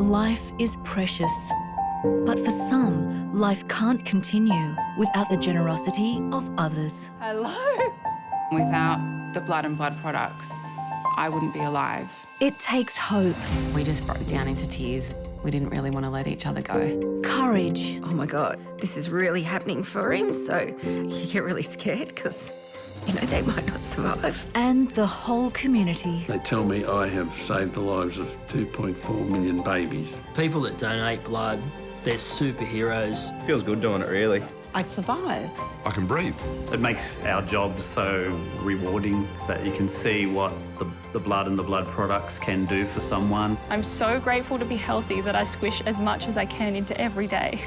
Life is precious. But for some, life can't continue without the generosity of others. Hello. Without the blood and blood products, I wouldn't be alive. It takes hope, We just broke down into tears. We didn't really want to let each other go. courage, Oh my God, this is really happening for him. So you get really scared because, you know, they might not survive. and the whole community. They tell me I have saved the lives of 2.4 million babies. People that donate blood, they're superheroes. Feels good doing it, really. I survived. I can breathe. It makes our job so rewarding that you can see what the blood and the blood products can do for someone. I'm so grateful to be healthy that I squish as much as I can into every day.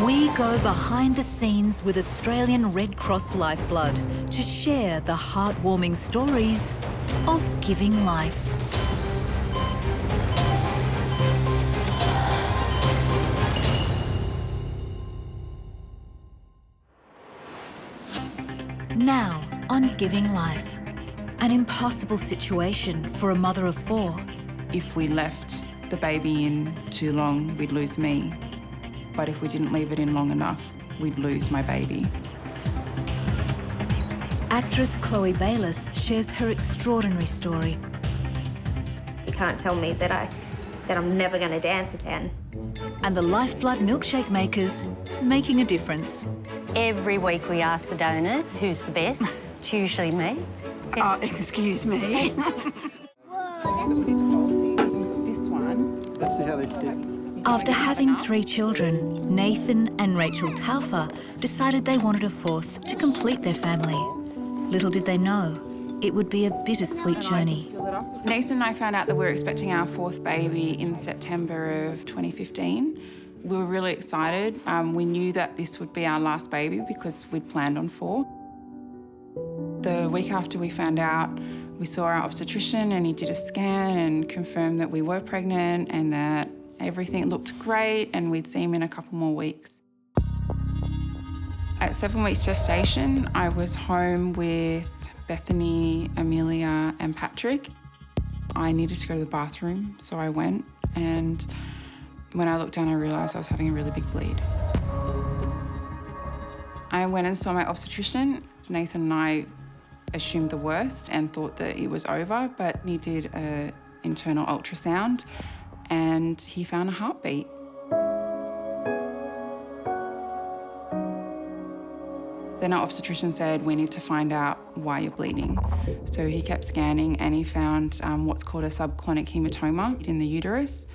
We go behind the scenes with Australian Red Cross Lifeblood to share the heartwarming stories of giving life. Now on Giving Life, an impossible situation for a mother of 4. If we left the baby in too long, we'd lose me. But if we didn't leave it in long enough, we'd lose my baby. Actress Chloe Bayliss shares her extraordinary story. You can't tell me that I'm never going to dance again. And the Lifeblood milkshake makers making a difference. Every week we ask the donors who's the best. It's usually me. Oh, excuse me. This one. Let's see how they sit. After having 3 children, Nathan and Rachel Taufer decided they wanted a 4th to complete their family. Little did they know, it would be a bittersweet journey. Nathan and I found out that we were expecting our 4th baby in September of 2015. We were really excited. We knew that this would be our last baby because we'd planned on 4. The week after we found out, we saw our obstetrician and he did a scan and confirmed that we were pregnant and that everything looked great and we'd see him in a couple more weeks. At 7 weeks gestation, I was home with Bethany, Amelia and Patrick. I needed to go to the bathroom, so I went, and when I looked down, I realised I was having a really big bleed. I went and saw my obstetrician. Nathan and I assumed the worst and thought that it was over, but he did an internal ultrasound and he found a heartbeat. Then our obstetrician said, we need to find out why you're bleeding. So he kept scanning and he found what's called a subclonic hematoma in the uterus,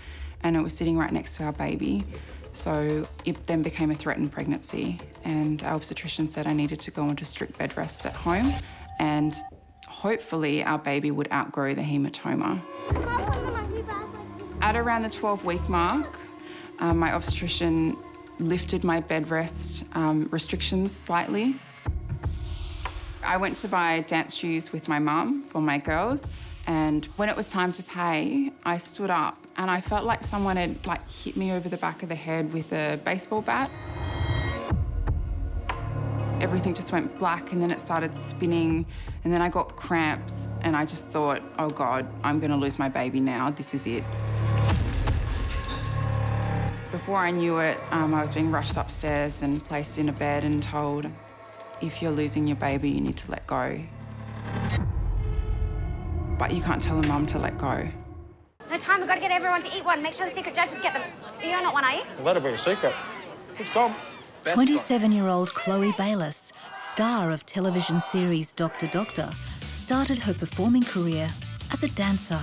and it was sitting right next to our baby. So it then became a threatened pregnancy, and our obstetrician said I needed to go onto strict bed rest at home, and hopefully our baby would outgrow the hematoma. At around the 12-week mark, my obstetrician lifted my bed rest restrictions slightly. I went to buy dance shoes with my mum for my girls, and when it was time to pay, I stood up and I felt like someone had hit me over the back of the head with a baseball bat. Everything just went black and then it started spinning, and then I got cramps and I just thought, oh God, I'm gonna lose my baby now, this is it. Before I knew it, I was being rushed upstairs and placed in a bed and told, if you're losing your baby, you need to let go. But you can't tell a mum to let go. No time, we've got to get everyone to eat one. Make sure the secret judges get them. You're not one, are you? Let it be a secret. It's gone. 27-year-old Chloe Bayliss, star of television series Dr. Doctor, started her performing career as a dancer.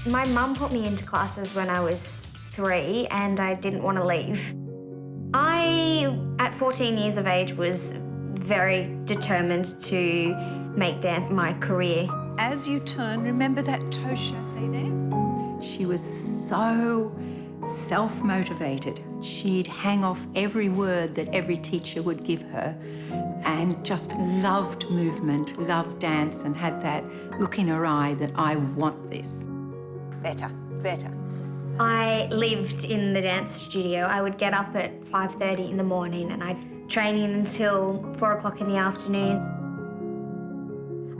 My mum put me into classes when I was 3 and I didn't want to leave. I, at 14 years of age, was very determined to make dance my career. As you turn, remember that toe chasse there? She was so self-motivated. She'd hang off every word that every teacher would give her and just loved movement, loved dance, and had that look in her eye that I want this. Better, better. I lived in the dance studio. I would get up at 5:30 in the morning and I'd train in until 4 o'clock in the afternoon.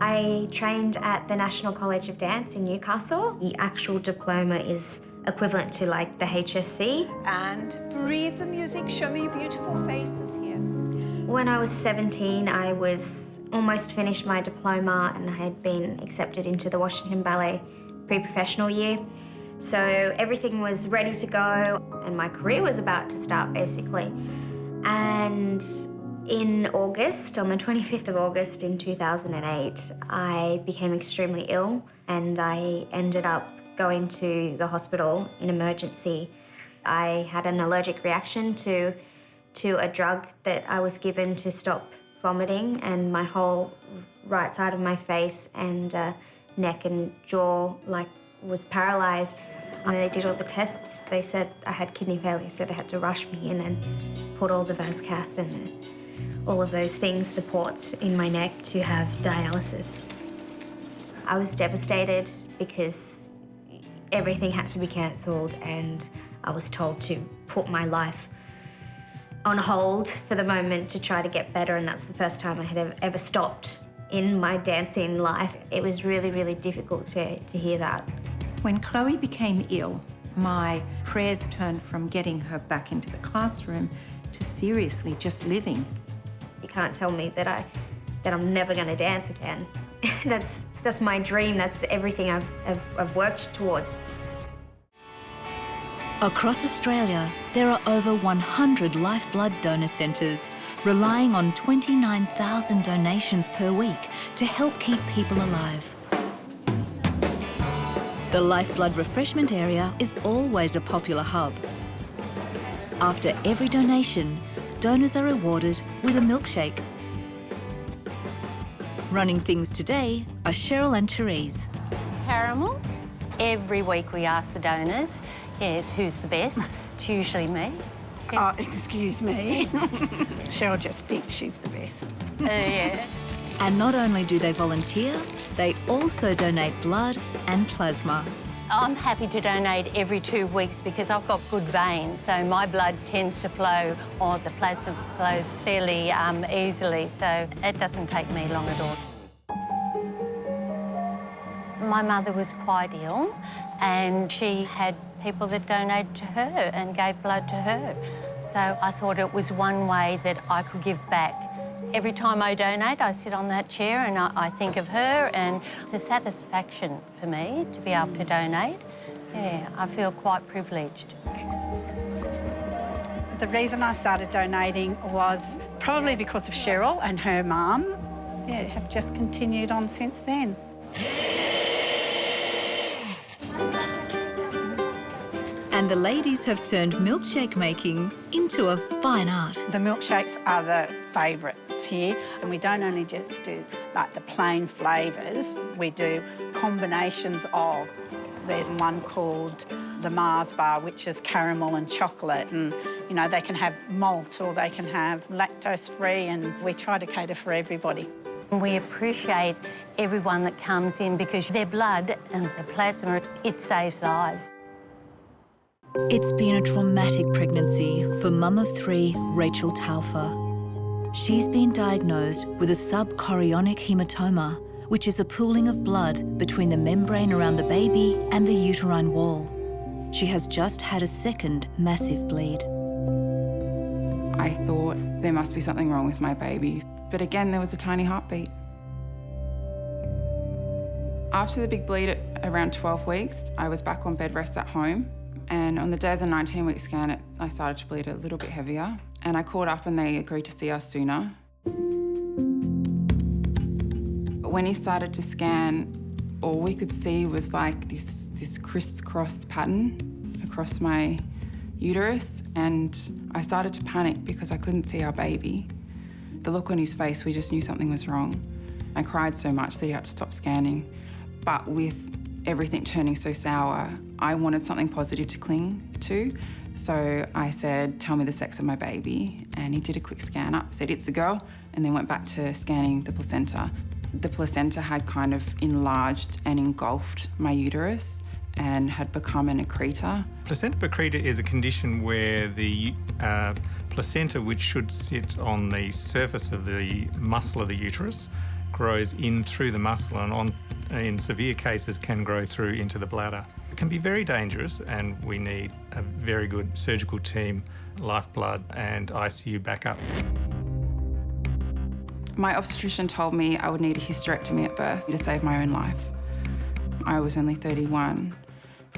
I trained at the National College of Dance in Newcastle. The actual diploma is equivalent to like the HSC. And breathe the music. Show me your beautiful faces here. When I was 17, I was almost finished my diploma and I had been accepted into the Washington Ballet pre-professional year. So everything was ready to go and my career was about to start basically. And in August, on the 25th of August in 2008, I became extremely ill and I ended up going to the hospital in emergency. I had an allergic reaction to a drug that I was given to stop vomiting, and my whole right side of my face and neck and jaw was paralysed. They did all the tests. They said I had kidney failure, so they had to rush me in and put all the Vascath and all of those things, the ports in my neck to have dialysis. I was devastated because everything had to be cancelled and I was told to put my life on hold for the moment to try to get better, and that's the first time I had ever stopped in my dancing life. It was really, really difficult to hear that. When Chloe became ill, my prayers turned from getting her back into the classroom to seriously just living. You can't tell me that I'm never going to dance again. That's my dream. That's everything I've worked towards. Across Australia, there are over 100 Lifeblood donor centres, relying on 29,000 donations per week to help keep people alive. The Lifeblood refreshment area is always a popular hub. After every donation, donors are rewarded with a milkshake. Running things today are Cheryl and Therese. Caramel. Every week we ask the donors, yes, who's the best? It's usually me. Oh, excuse me. Cheryl just thinks she's the best. Yeah. And not only do they volunteer, they also donate blood and plasma. I'm happy to donate every 2 weeks because I've got good veins, so my blood tends to flow, or the plasma flows fairly easily, so it doesn't take me long at all. My mother was quite ill and she had people that donated to her and gave blood to her. So I thought it was one way that I could give back. Every time I donate, I sit on that chair and I think of her, and it's a satisfaction for me to be able to donate. Yeah, I feel quite privileged. The reason I started donating was probably because of Cheryl and her mum. Yeah, have just continued on since then. And the ladies have turned milkshake making into a fine art. The milkshakes are the favourites here, and we don't only just do like the plain flavours, we do combinations of. There's one called the Mars bar, which is caramel and chocolate, and you know, they can have malt or they can have lactose-free, and we try to cater for everybody. We appreciate everyone that comes in because their blood and their plasma, it saves lives. It's been a traumatic pregnancy for mum of 3, Rachel Taufer. She's been diagnosed with a subchorionic hematoma, which is a pooling of blood between the membrane around the baby and the uterine wall. She has just had a second massive bleed. I thought there must be something wrong with my baby, but again, there was a tiny heartbeat. After the big bleed at around 12 weeks, I was back on bed rest at home. And on the day of the 19-week scan, I started to bleed a little bit heavier. And I called up and they agreed to see us sooner. But when he started to scan, all we could see was like this crisscross pattern across my uterus. And I started to panic because I couldn't see our baby. The look on his face, we just knew something was wrong. I cried so much that he had to stop scanning. But with everything turning so sour, I wanted something positive to cling to. So I said, tell me the sex of my baby. And he did a quick scan up, said it's a girl, and then went back to scanning the placenta. The placenta had kind of enlarged and engulfed my uterus and had become an accreta. Placenta accreta is a condition where the placenta, which should sit on the surface of the muscle of the uterus, grows in through the muscle and in severe cases can grow through into the bladder. It can be very dangerous and we need a very good surgical team, Lifeblood and ICU backup. My obstetrician told me I would need a hysterectomy at birth to save my own life. I was only 31.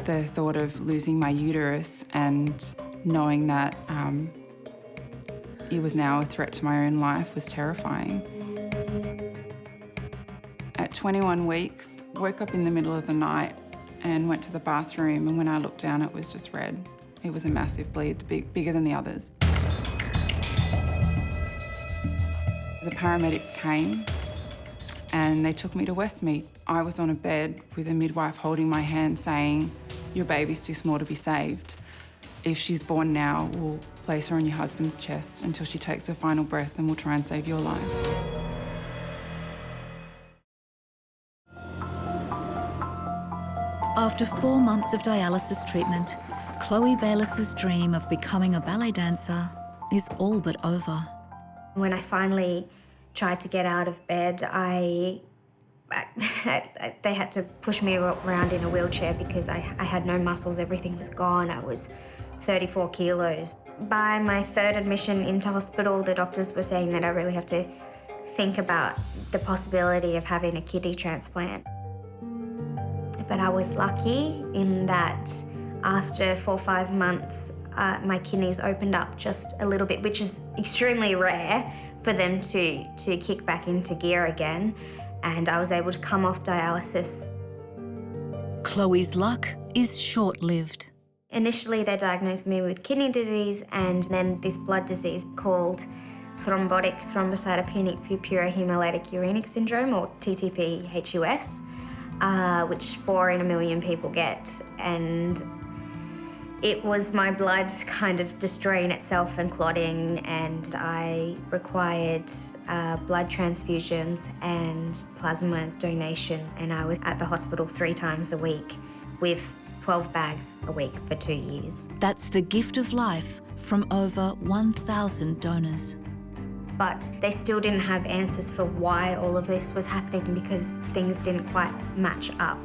The thought of losing my uterus and knowing that it was now a threat to my own life was terrifying. At 21 weeks, woke up in the middle of the night and went to the bathroom, and when I looked down, it was just red. It was a massive bleed, bigger than the others. The paramedics came and they took me to Westmead. I was on a bed with a midwife holding my hand saying, "Your baby's too small to be saved. If she's born now, we'll place her on your husband's chest until she takes her final breath and we'll try and save your life." After 4 months of dialysis treatment, Chloe Baylis's dream of becoming a ballet dancer is all but over. When I finally tried to get out of bed, they had to push me around in a wheelchair because I had no muscles, everything was gone. I was 34 kilos. By my third admission into hospital, the doctors were saying that I really have to think about the possibility of having a kidney transplant. But I was lucky in that after 4 or 5 months, my kidneys opened up just a little bit, which is extremely rare for them to kick back into gear again, and I was able to come off dialysis. Chloe's luck is short-lived. Initially, they diagnosed me with kidney disease and then this blood disease called thrombotic thrombocytopenic purpura-hemolytic uremic syndrome, or TTP-HUS, which 4 in a million people get. And it was my blood kind of destroying itself and clotting, and I required blood transfusions and plasma donations, and I was at the hospital 3 times a week with 12 bags a week for 2 years. That's the gift of life from over 1,000 donors. But they still didn't have answers for why all of this was happening because things didn't quite match up.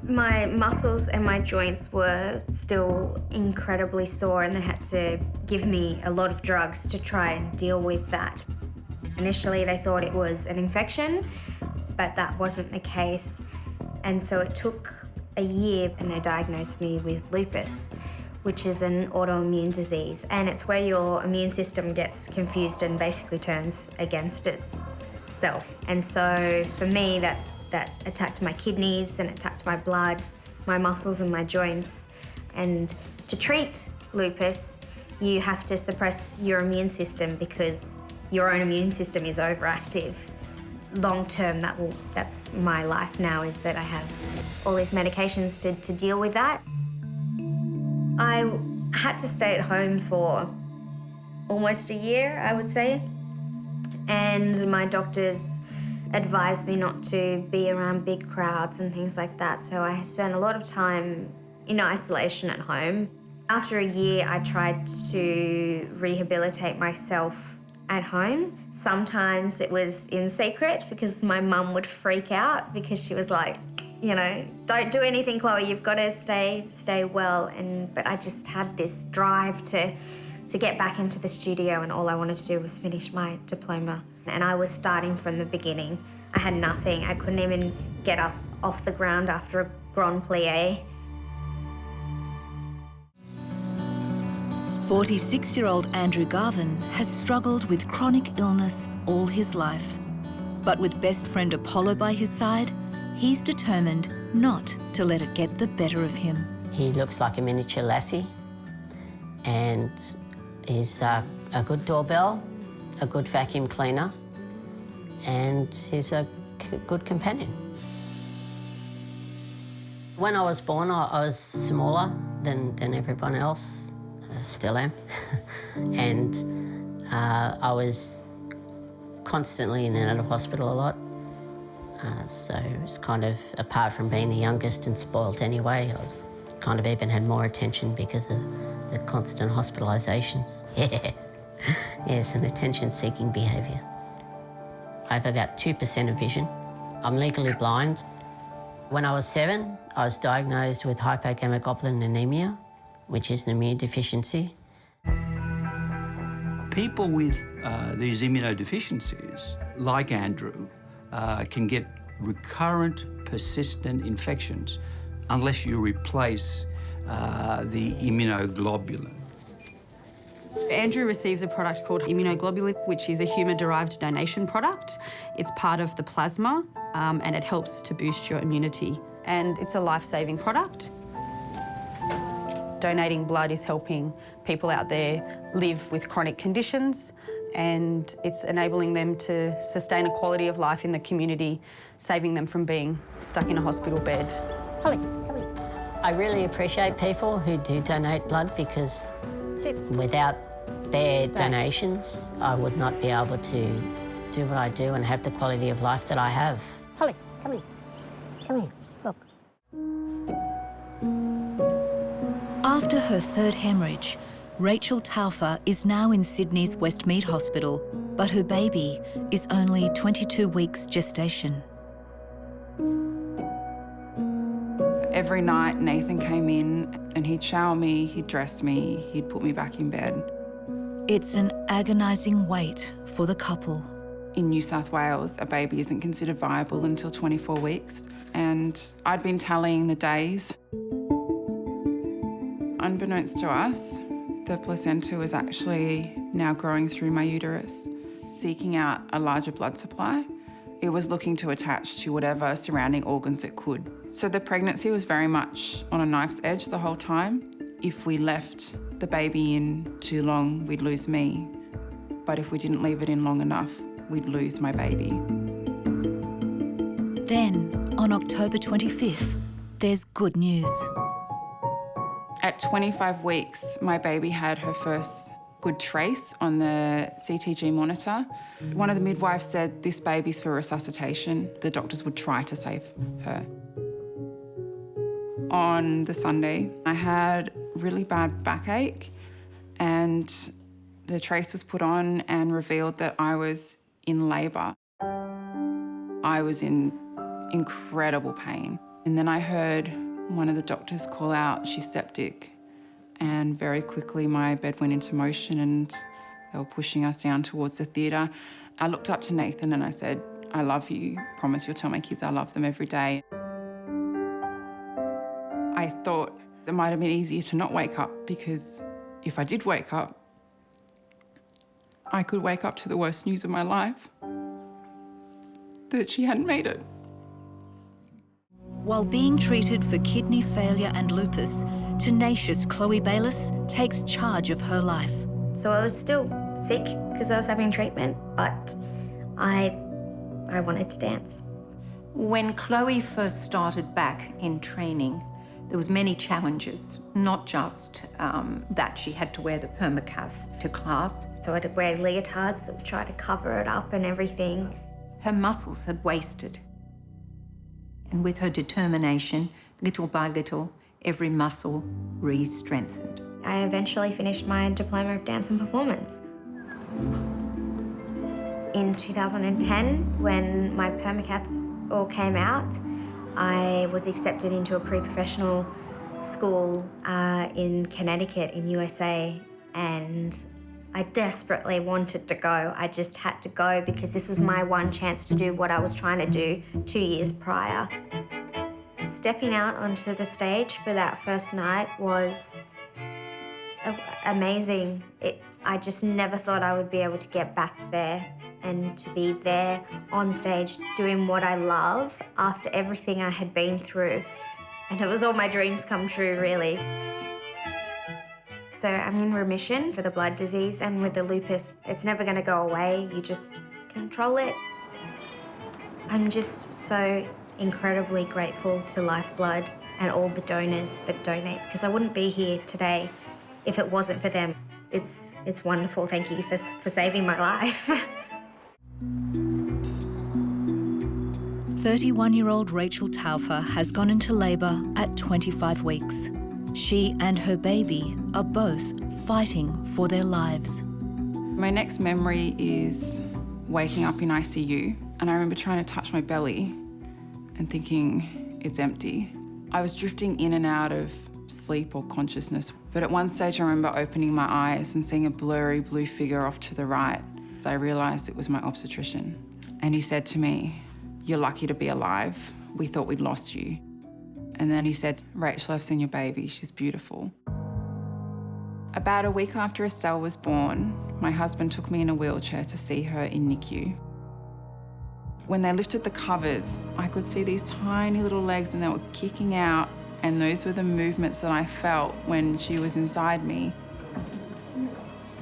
My muscles and my joints were still incredibly sore, and they had to give me a lot of drugs to try and deal with that. Initially, they thought it was an infection, but that wasn't the case. And so it took a year and they diagnosed me with lupus, which is an autoimmune disease. And it's where your immune system gets confused and basically turns against itself. And so for me, that attacked my kidneys and attacked my blood, my muscles and my joints. And to treat lupus, you have to suppress your immune system because your own immune system is overactive. Long term, that's my life now, is that I have all these medications to deal with that. I had to stay at home for almost a year, I would say. And my doctors advised me not to be around big crowds and things like that. So I spent a lot of time in isolation at home. After a year, I tried to rehabilitate myself at home. Sometimes it was in secret because my mum would freak out because she was like, you know, "Don't do anything, Chloe, you've got to stay well." But I just had this drive to get back into the studio, and all I wanted to do was finish my diploma. And I was starting from the beginning. I had nothing. I couldn't even get up off the ground after a grand plie. 46-year-old Andrew Garvin has struggled with chronic illness all his life. But with best friend Apollo by his side, he's determined not to let it get the better of him. He looks like a miniature lassie, and he's a good doorbell, a good vacuum cleaner, and he's a good companion. When I was born, I was smaller than everyone else. Still am. And I was constantly in and out of hospital a lot. So it was kind of, apart from being the youngest and spoilt anyway, I was kind of even had more attention because of the constant hospitalisations. Yeah. Yes, an attention-seeking behaviour. I have about 2% of vision. I'm legally blind. When I was 7, I was diagnosed with hypogammaglobulinemia anemia, which is an immune deficiency. People with these immunodeficiencies, like Andrew, can get recurrent, persistent infections unless you replace the immunoglobulin. Andrew receives a product called immunoglobulin, which is a human-derived donation product. It's part of the plasma, and it helps to boost your immunity. And it's a life-saving product. Donating blood is helping people out there live with chronic conditions, and it's enabling them to sustain a quality of life in the community, saving them from being stuck in a hospital bed. Holly. I really appreciate people who do donate blood because without their donations, I would not be able to do what I do and have the quality of life that I have. Holly, come here. Come here, look. After her third hemorrhage, Rachel Taufer is now in Sydney's Westmead Hospital, but her baby is only 22 weeks gestation. Every night, Nathan came in and he'd shower me, he'd dress me, he'd put me back in bed. It's an agonising wait for the couple. In New South Wales, a baby isn't considered viable until 24 weeks, and I'd been tallying the days. Unbeknownst to us, the placenta was actually now growing through my uterus, seeking out a larger blood supply. It was looking to attach to whatever surrounding organs it could. So the pregnancy was very much on a knife's edge the whole time. If we left the baby in too long, we'd lose me. But if we didn't leave it in long enough, we'd lose my baby. Then, on October 25th, there's good news. At 25 weeks, my baby had her first good trace on the CTG monitor. One of the midwives said, this baby's for resuscitation. The doctors would try to save her. On the Sunday, I had really bad backache, and the trace was put on and revealed that I was in labour. I was in incredible pain. And then I heard one of the doctors call out, she's septic. And very quickly my bed went into motion and they were pushing us down towards the theatre. I looked up to Nathan and I said, I love you. Promise you'll tell my kids I love them every day. I thought it might have been easier to not wake up, because if I did wake up, I could wake up to the worst news of my life, that she hadn't made it. While being treated for kidney failure and lupus, tenacious Chloe Bayliss takes charge of her life. So I was still sick because I was having treatment, but I wanted to dance. When Chloe first started back in training, there was many challenges, not just that she had to wear the permacath to class. So I'd wear leotards that would try to cover it up and everything. Her muscles had wasted. And with her determination, little by little, every muscle re-strengthened. I eventually finished my Diploma of Dance and Performance. In 2010, when my permacaths all came out, I was accepted into a pre-professional school in Connecticut in USA, and I desperately wanted to go. I just had to go because this was my one chance to do what I was trying to do 2 years prior. Stepping out onto the stage for that first night was amazing. I just never thought I would be able to get back there and to be there on stage doing what I love after everything I had been through. And it was all my dreams come true, really. So I'm in remission for the blood disease, and with the lupus, it's never going to go away. You just control it. I'm just so incredibly grateful to Lifeblood and all the donors that donate, because I wouldn't be here today if it wasn't for them. It's wonderful. Thank you for saving my life. 31-year-old Rachel Taufer has gone into labour at 25 weeks. She and her baby are both fighting for their lives. My next memory is waking up in ICU, and I remember trying to touch my belly and thinking, it's empty. I was drifting in and out of sleep or consciousness, but at one stage I remember opening my eyes and seeing a blurry blue figure off to the right. I realised it was my obstetrician, and he said to me, "You're lucky to be alive. We thought we'd lost you." And then he said, "Rachel, I've seen your baby. She's beautiful." About a week after Estelle was born, my husband took me in a wheelchair to see her in NICU. When they lifted the covers, I could see these tiny little legs and they were kicking out, and those were the movements that I felt when she was inside me.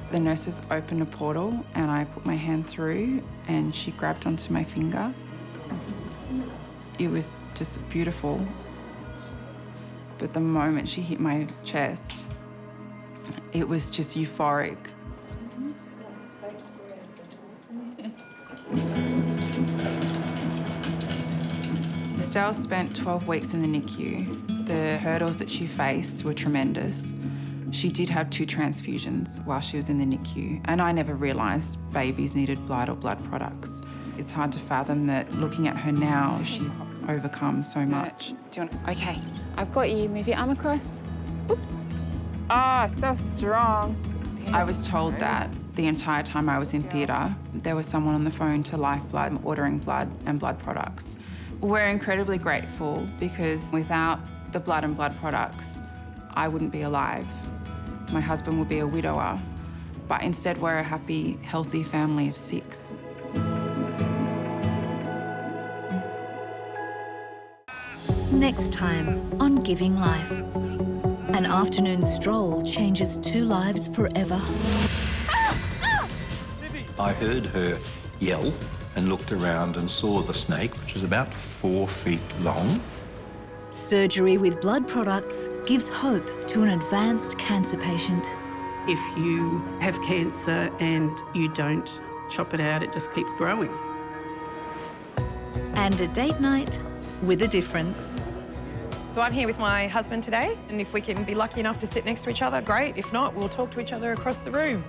The nurses opened a portal and I put my hand through and she grabbed onto my finger. It was just beautiful. But the moment she hit my chest, it was just euphoric. Estelle spent 12 weeks in the NICU. The hurdles that she faced were tremendous. She did have 2 transfusions while she was in the NICU, and I never realised babies needed blood or blood products. It's hard to fathom that looking at her now, she's overcome so much. Do you want? Okay, I've got you. Move your arm across. Oops. Ah, so strong. I was told that the entire time I was in theatre, there was someone on the phone to Lifeblood ordering blood and blood products. We're incredibly grateful because without the blood and blood products, I wouldn't be alive. My husband would be a widower, but instead we're a happy, healthy family of 6. Next time on Giving Life. An afternoon stroll changes 2 lives forever. I heard her yell and looked around and saw the snake, which was about 4 feet long. Surgery with blood products gives hope to an advanced cancer patient. If you have cancer and you don't chop it out, it just keeps growing. And a date night with a difference. So I'm here with my husband today, and if we can be lucky enough to sit next to each other, great. If not, we'll talk to each other across the room.